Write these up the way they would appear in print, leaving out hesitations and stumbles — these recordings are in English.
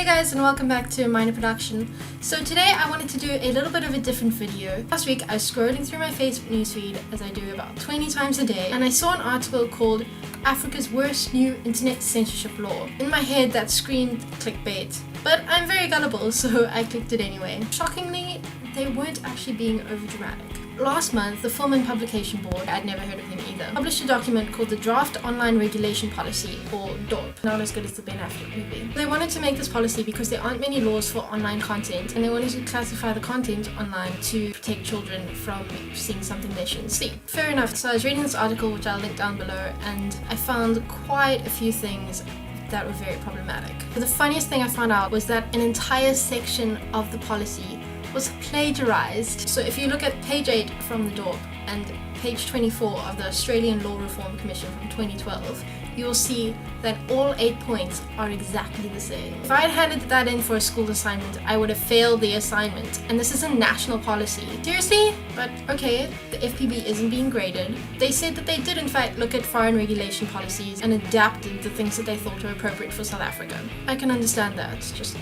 Hey guys, and welcome back to Minor Production. So today I wanted to do a little bit of a different video. Last week I was scrolling through my Facebook newsfeed, as I do about 20 times a day, and I saw an article called Africa's Worst New Internet Censorship Law. In my head that screamed clickbait, but I'm very gullible, so I clicked it anyway. Shockingly, they weren't actually being overdramatic. Last month, the Film and Publication Board, I'd never heard of them either, published a document called the Draft Online Regulation Policy, or DORP, not as good as the Ben Affleck movie. They wanted to make this policy because there aren't many laws for online content, and they wanted to classify the content online to protect children from seeing something they shouldn't see. Fair enough. So I was reading this article, which I'll link down below, and I found quite a few things that were very problematic. But the funniest thing I found out was that an entire section of the policy was plagiarized. So if you look at page 8 from the DORP and page 24 of the Australian Law Reform Commission from 2012, you will see that all 8 points are exactly the same. If I had handed that in for a school assignment, I would have failed the assignment, and this is a national policy. Seriously? But okay, the FPB isn't being graded. They said that they did in fact look at foreign regulation policies and adapted the things that they thought were appropriate for South Africa. I can understand that, just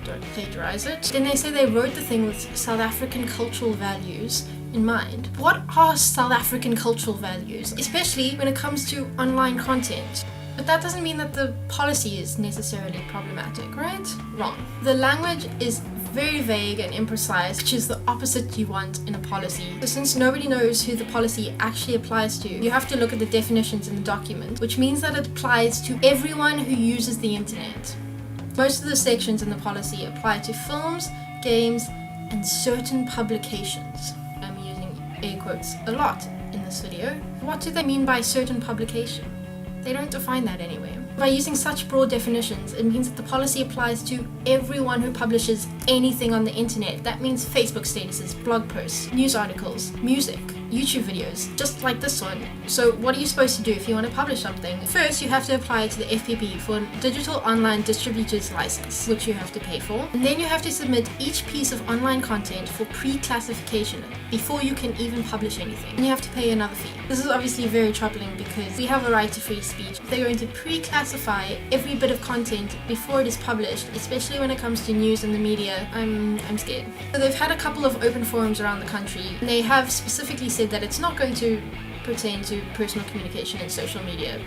don't plagiarize it. Then they say they wrote the thing with South African cultural values in mind. What are South African cultural values, especially when it comes to online content? But that doesn't mean that the policy is necessarily problematic, right? Wrong. The language is very vague and imprecise, which is the opposite you want in a policy. So since nobody knows who the policy actually applies to, you have to look at the definitions in the document, which means that it applies to everyone who uses the internet. Most of the sections in the policy apply to films, games, and certain publications. I'm using air quotes a lot in this video. What do they mean by certain publication? They don't define that anywhere. By using such broad definitions, it means that the policy applies to everyone who publishes anything on the internet. That means Facebook statuses, blog posts, news articles, music, YouTube videos, just like this one. So what are you supposed to do if you want to publish something? First, you have to apply to the FPB for a digital online distributor's license, which you have to pay for. And then you have to submit each piece of online content for pre-classification before you can even publish anything. And you have to pay another fee. This is obviously very troubling because we have a right to free speech. They're going to pre-classify every bit of content before it is published, especially when it comes to news and the media. I'm scared. So they've had a couple of open forums around the country, and they have specifically said that it's not going to pertain to personal communication and social media,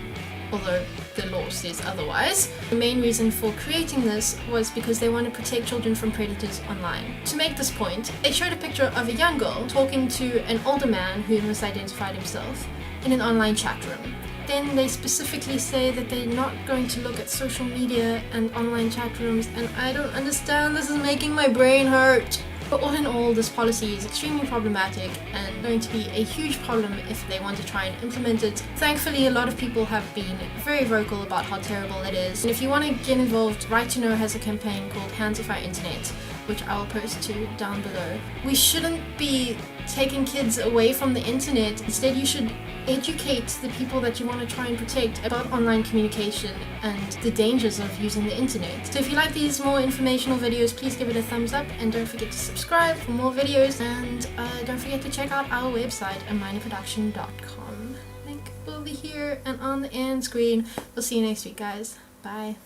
although the law says otherwise. The main reason for creating this was because they want to protect children from predators online. To make this point, they showed a picture of a young girl talking to an older man who misidentified himself in an online chat room. Then they specifically say that they're not going to look at social media and online chat rooms, and I don't understand. This is making my brain hurt. But all in all, this policy is extremely problematic and going to be a huge problem if they want to try and implement it. Thankfully, a lot of people have been very vocal about how terrible it is. And if you want to get involved, Right to Know has a campaign called Hands Off Our Internet, which I will post to down below. We shouldn't be taking kids away from the internet. Instead, you should educate the people that you want to try and protect about online communication and the dangers of using the internet. So if you like these more informational videos, please give it a thumbs up and don't forget to subscribe for more videos, and don't forget to check out our website at minorproduction.com. Link will be here and on the end screen. We'll see you next week, guys. Bye.